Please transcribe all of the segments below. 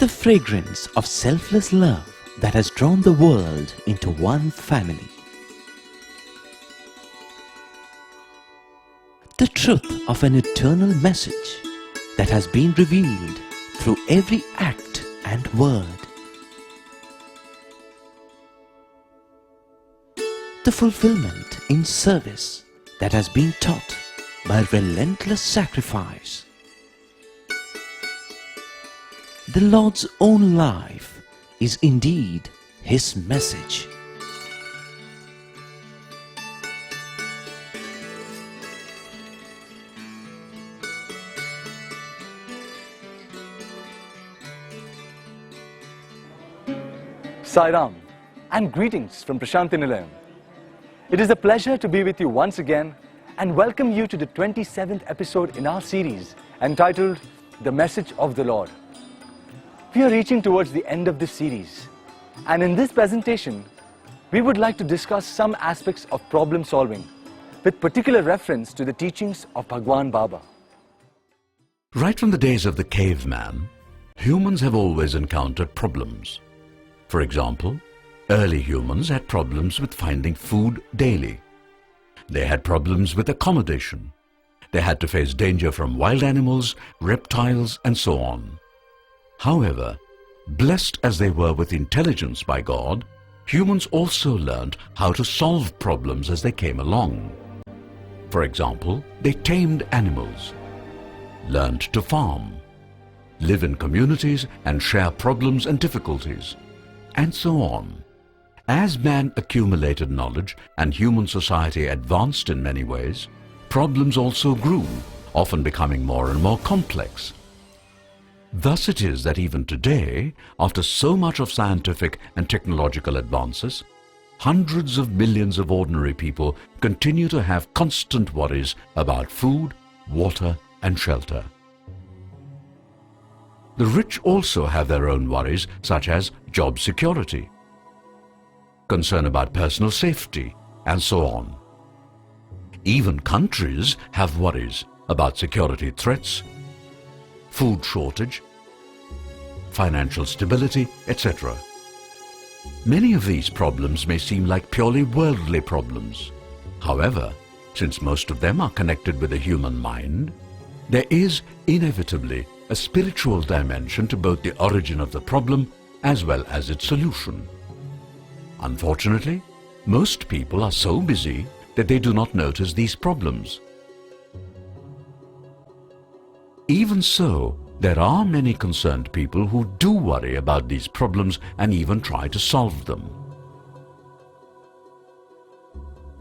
the fragrance of selfless love that has drawn the world into one family. The truth of an eternal message that has been revealed through every act and word. The fulfillment in service that has been taught by relentless sacrifice. The Lord's own life is indeed His message. Sai Ram, and greetings from Prashanthi Nilayam. It is a pleasure to be with you once again and welcome you to the 27th episode in our series entitled The Message of the Lord. We are reaching towards the end of this series, and in this presentation we would like to discuss some aspects of problem solving with particular reference to the teachings of Bhagwan Baba. Right from the days of the caveman, humans have always encountered problems. For example, early humans had problems with finding food daily. They had problems with accommodation. They had to face danger from wild animals, reptiles, and so on. However, blessed as they were with intelligence by God, humans also learned how to solve problems as they came along. For example, they tamed animals, learned to farm, live in communities and share problems and difficulties, and so on. As man accumulated knowledge and human society advanced in many ways, problems also grew, often becoming more and more complex. Thus it is that even today, after so much of scientific and technological advances, hundreds of millions of ordinary people continue to have constant worries about food, water, and shelter. The rich also have their own worries, such as job security, concern about personal safety, and so on. Even countries have worries about security threats, food shortage, financial stability, etc. Many of these problems may seem like purely worldly problems. However, since most of them are connected with the human mind, there is inevitably a spiritual dimension to both the origin of the problem as well as its solution. Unfortunately, most people are so busy that they do not notice these problems. Even so, there are many concerned people who do worry about these problems and even try to solve them.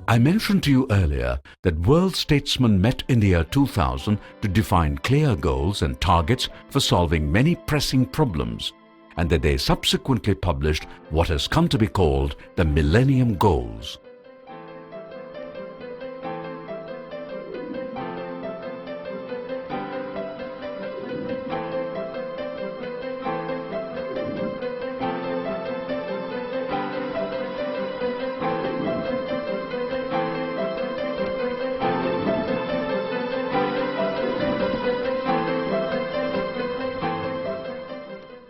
I mentioned to you earlier that world statesmen met in the year 2000 to define clear goals and targets for solving many pressing problems, and that they subsequently published what has come to be called the Millennium Goals.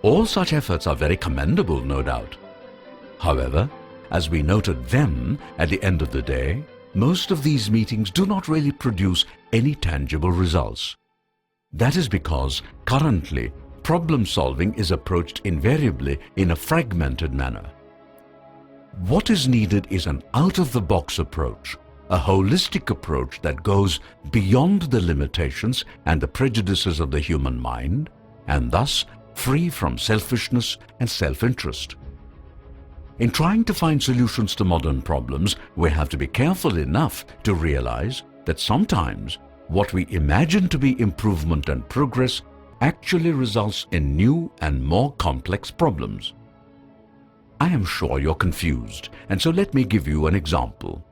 All such efforts are very commendable, no doubt. However, as we noted then, at the end of the day, most of these meetings do not really produce any tangible results. That is because currently problem solving is approached invariably in a fragmented manner. What is needed is an out-of-the-box approach, a holistic approach that goes beyond the limitations and the prejudices of the human mind, and thus free from selfishness and self-interest. In trying to find solutions to modern problems, we have to be careful enough to realize that sometimes what we imagine to be improvement and progress actually results in new and more complex problems. I am sure you're confused, and so let me give you an example.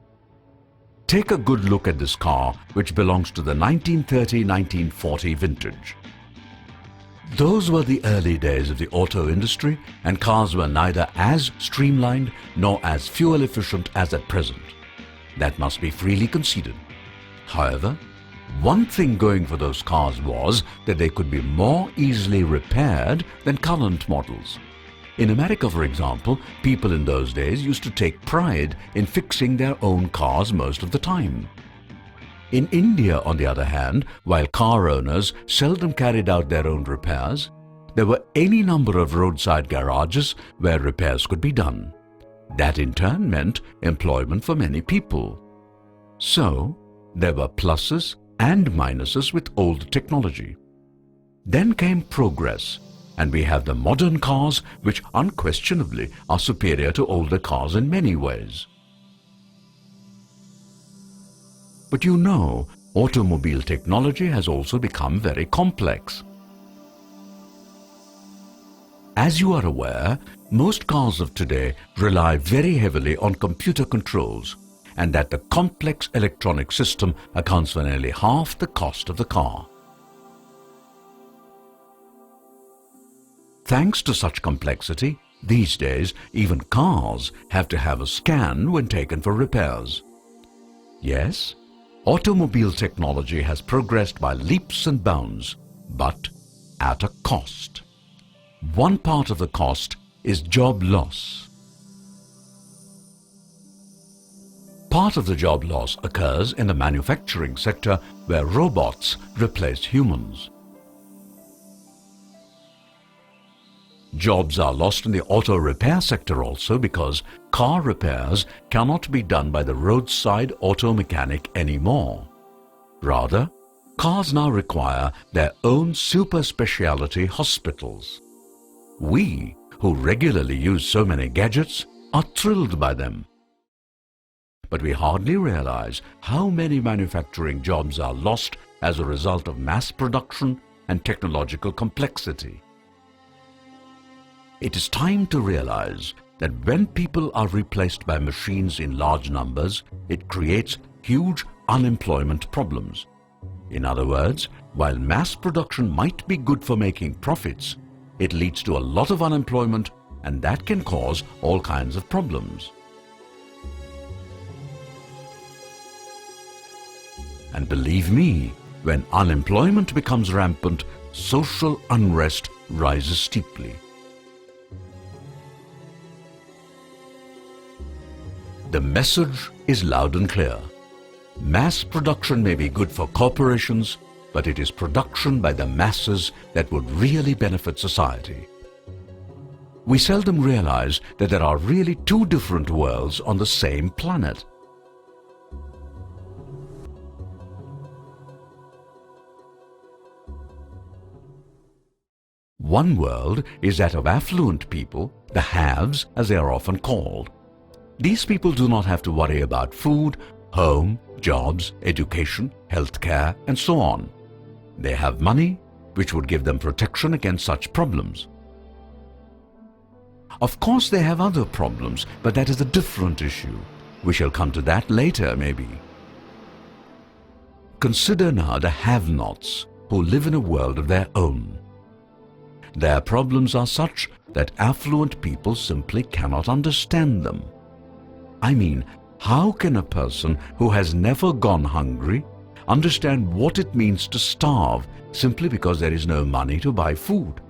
Take a good look at this car, which belongs to the 1930-1940 vintage. Those were the early days of the auto industry, and cars were neither as streamlined nor as fuel efficient as at present. That must be freely conceded. However, One thing going for those cars was that they could be more easily repaired than current models. In America, for example, people in those days used to take pride in fixing their own cars most of the time. In India, on the other hand, while car owners seldom carried out their own repairs, there were any number of roadside garages where repairs could be done. That in turn meant employment for many people. So, there were pluses and minuses with old technology. Then came progress, and we have the modern cars which unquestionably are superior to older cars in many ways. But you know, automobile technology has also become very complex. As you are aware, most cars of today rely very heavily on computer controls, and that the complex electronic system accounts for nearly half the cost of the car. Thanks to such complexity, these days even cars have to have a scan when taken for repairs. Yes, automobile technology has progressed by leaps and bounds, but at a cost. One part of the cost is job loss. Part of the job loss occurs in the manufacturing sector where robots replace humans. Jobs are lost in the auto repair sector also because car repairs cannot be done by the roadside auto mechanic anymore. Rather, cars now require their own super specialty hospitals. We, who regularly use so many gadgets, are thrilled by them. But we hardly realize how many manufacturing jobs are lost as a result of mass production and technological complexity. It is time to realize that when people are replaced by machines in large numbers, it creates huge unemployment problems. In other words, while mass production might be good for making profits, it leads to a lot of unemployment, and that can cause all kinds of problems. And believe me, when unemployment becomes rampant, social unrest rises steeply. The message is loud and clear. Mass production may be good for corporations, but it is production by the masses that would really benefit society. We seldom realize that there are really two different worlds on the same planet. One world is that of affluent people, the haves as they are often called. These people do not have to worry about food, home, jobs, education, healthcare, and so on. They have money, which would give them protection against such problems. Of course, they have other problems, but that is a different issue. We shall come to that later, maybe. Consider now the have-nots who live in a world of their own. Their problems are such that affluent people simply cannot understand them. I mean, how can a person who has never gone hungry understand what it means to starve simply because there is no money to buy food?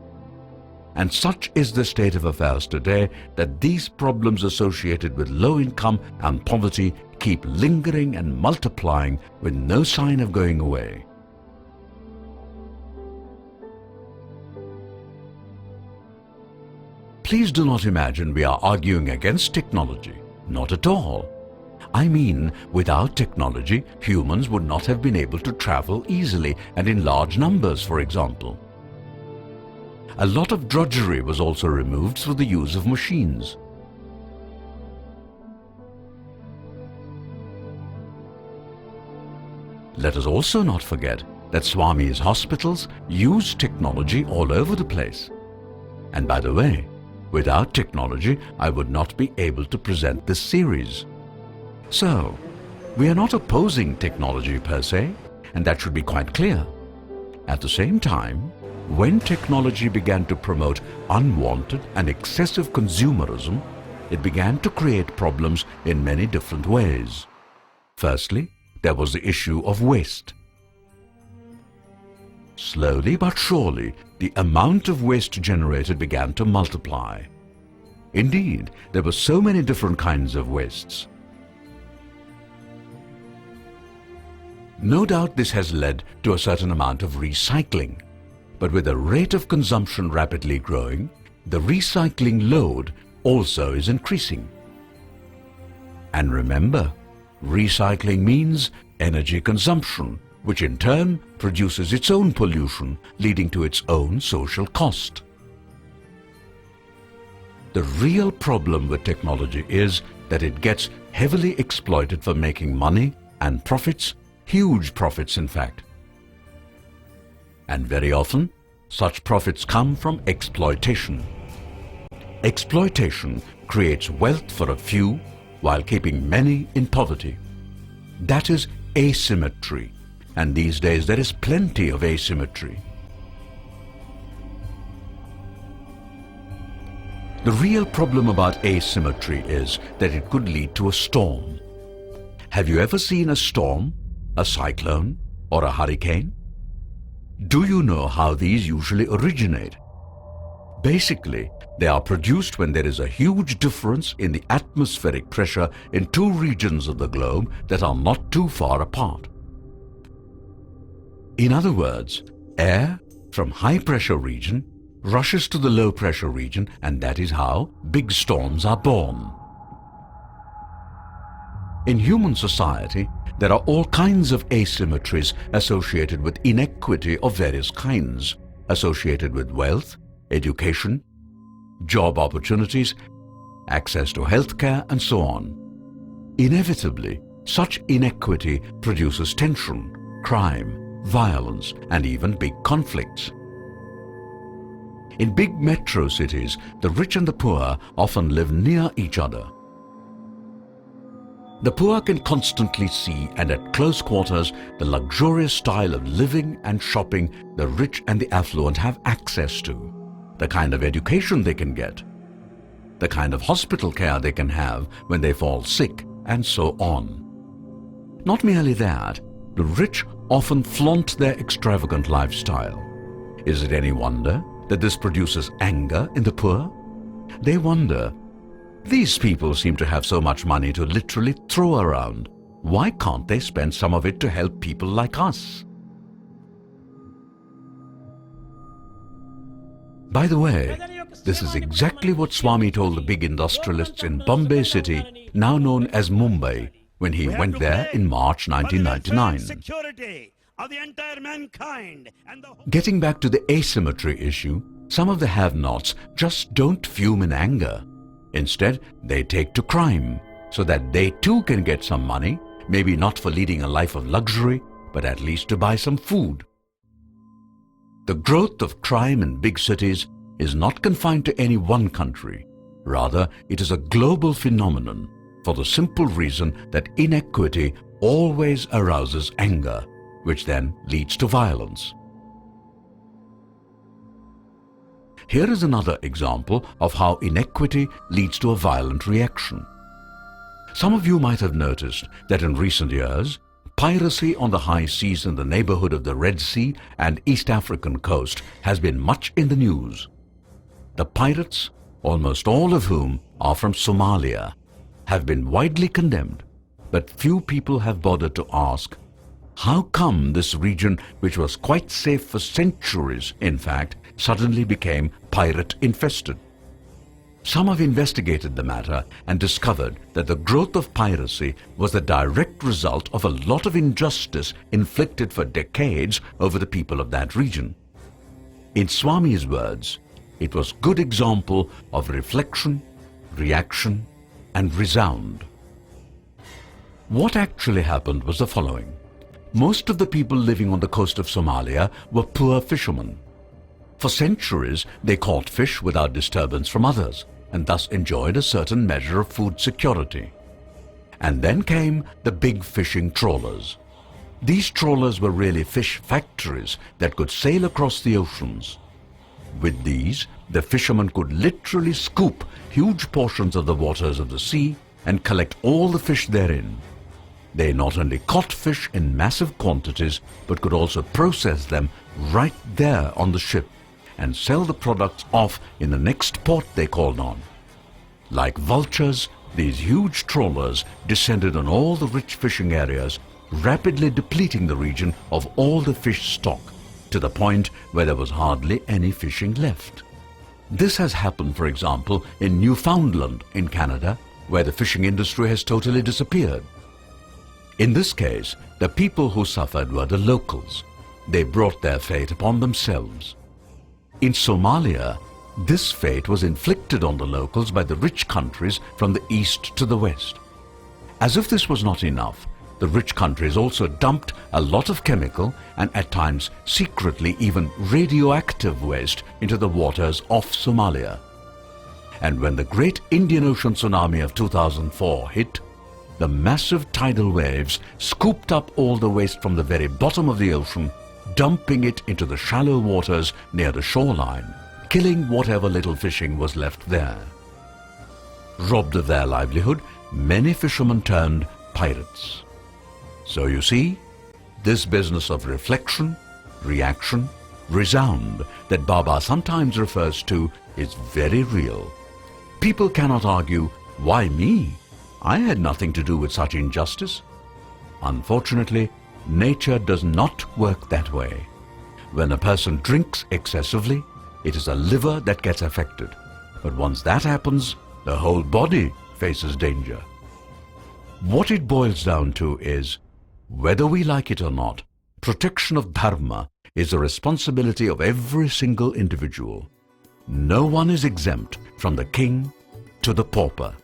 And such is the state of affairs today that these problems associated with low income and poverty keep lingering and multiplying with no sign of going away. Please do not imagine we are arguing against technology. Not at all. I mean, without technology, humans would not have been able to travel easily and in large numbers, for example. A lot of drudgery was also removed through the use of machines. Let us also not forget that Swami's hospitals use technology all over the place. And by the way, without technology, I would not be able to present this series. So, we are not opposing technology per se, and that should be quite clear. At the same time, when technology began to promote unwanted and excessive consumerism, it began to create problems in many different ways. Firstly, there was the issue of waste. slowly but surely, the amount of waste generated began to multiply. Indeed, there were so many different kinds of wastes. No doubt this has led to a certain amount of recycling, but with the rate of consumption rapidly growing, the recycling load also is increasing. And remember, recycling means energy consumption, which in turn produces its own pollution, leading to its own social cost. The real problem with technology is that it gets heavily exploited for making money and profits, huge profits in fact. And very often, such profits come from exploitation. Exploitation creates wealth for a few while keeping many in poverty. That is asymmetry, and these days there is plenty of asymmetry. The real problem about asymmetry is that it could lead to a storm. Have you ever seen a storm, a cyclone, or a hurricane? Do you know how these usually originate? Basically, they are produced when there is a huge difference in the atmospheric pressure in two regions of the globe that are not too far apart. In other words, air from high pressure region rushes to the low pressure region, and that is how big storms are born. In human society, there are all kinds of asymmetries associated with inequity of various kinds, associated with wealth, education, job opportunities, access to healthcare, and so on. Inevitably, such inequity produces tension, crime, violence, and even big conflicts. In big metro cities, the rich and the poor often live near each other. The poor can constantly see and at close quarters the luxurious style of living and shopping the rich and the affluent have access to, the kind of education they can get, the kind of hospital care they can have when they fall sick, and so on. Not merely that, the rich often flaunt their extravagant lifestyle. Is it any wonder that this produces anger in the poor? They wonder, these people seem to have so much money to literally throw around. Why can't they spend some of it to help people like us? By the way, this is exactly what Swami told the big industrialists in Bombay City, now known as Mumbai, when he went there in March 1999. Getting back to the asymmetry issue, some of the have-nots just don't fume in anger. Instead, they take to crime, so that they too can get some money, maybe not for leading a life of luxury, but at least to buy some food. The growth of crime in big cities is not confined to any one country. Rather, it is a global phenomenon, for the simple reason that inequity always arouses anger, which then leads to violence. Here is another example of how inequity leads to a violent reaction. Some of you might have noticed that in recent years, piracy on the high seas in the neighborhood of the Red Sea and East African coast has been much in the news. The pirates, almost all of whom are from Somalia, have been widely condemned, but few people have bothered to ask, how come this region, which was quite safe for centuries, in fact, suddenly became pirate-infested? Some have investigated the matter and discovered that the growth of piracy was the direct result of a lot of injustice inflicted for decades over the people of that region. In Swami's words, it was good example of reflection, reaction, and resound. What actually happened was the following. Most of the people living on the coast of Somalia were poor fishermen. For centuries, they caught fish without disturbance from others, and thus enjoyed a certain measure of food security. And then came the big fishing trawlers. These trawlers were really fish factories that could sail across the oceans. With these, the fishermen could literally scoop huge portions of the waters of the sea and collect all the fish therein. They not only caught fish in massive quantities, but could also process them right there on the ship and sell the products off in the next port they called on. Like vultures, these huge trawlers descended on all the rich fishing areas, rapidly depleting the region of all the fish stock, to the point where there was hardly any fishing left. This has happened, for example, in Newfoundland in Canada, where the fishing industry has totally disappeared. In this case, the people who suffered were the locals. They brought their fate upon themselves. In Somalia, this fate was inflicted on the locals by the rich countries from the east to the west. As if this was not enough, the rich countries also dumped a lot of chemical and at times secretly even radioactive waste into the waters off Somalia. And when the great Indian Ocean tsunami of 2004 hit, the massive tidal waves scooped up all the waste from the very bottom of the ocean, dumping it into the shallow waters near the shoreline, killing whatever little fishing was left there. Robbed of their livelihood, many fishermen turned pirates. So you see, this business of reflection, reaction, resound that Baba sometimes refers to is very real. People cannot argue, why me? I had nothing to do with such injustice. Unfortunately, nature does not work that way. When a person drinks excessively, it is the liver that gets affected. But once that happens, the whole body faces danger. What it boils down to is, whether we like it or not, protection of dharma is the responsibility of every single individual. No one is exempt, from the king to the pauper.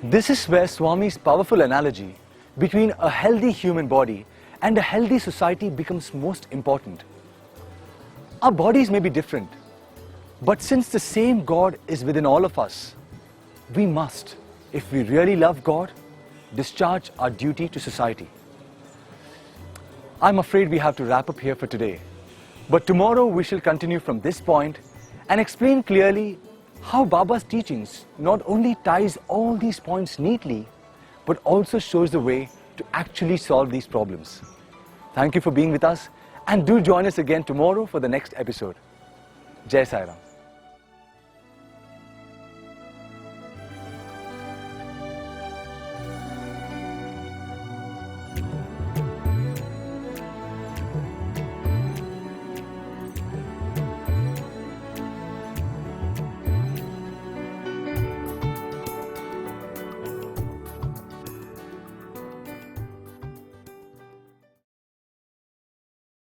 This is where Swami's powerful analogy between a healthy human body and a healthy society becomes most important. Our bodies may be different, but since the same God is within all of us, we must, if we really love God, discharge our duty to society. I'm afraid we have to wrap up here for today, but tomorrow we shall continue from this point and explain clearly how Baba's teachings not only ties all these points neatly, but also shows the way to actually solve these problems. Thank you for being with us, and do join us again tomorrow for the next episode. Jai Sai Ram.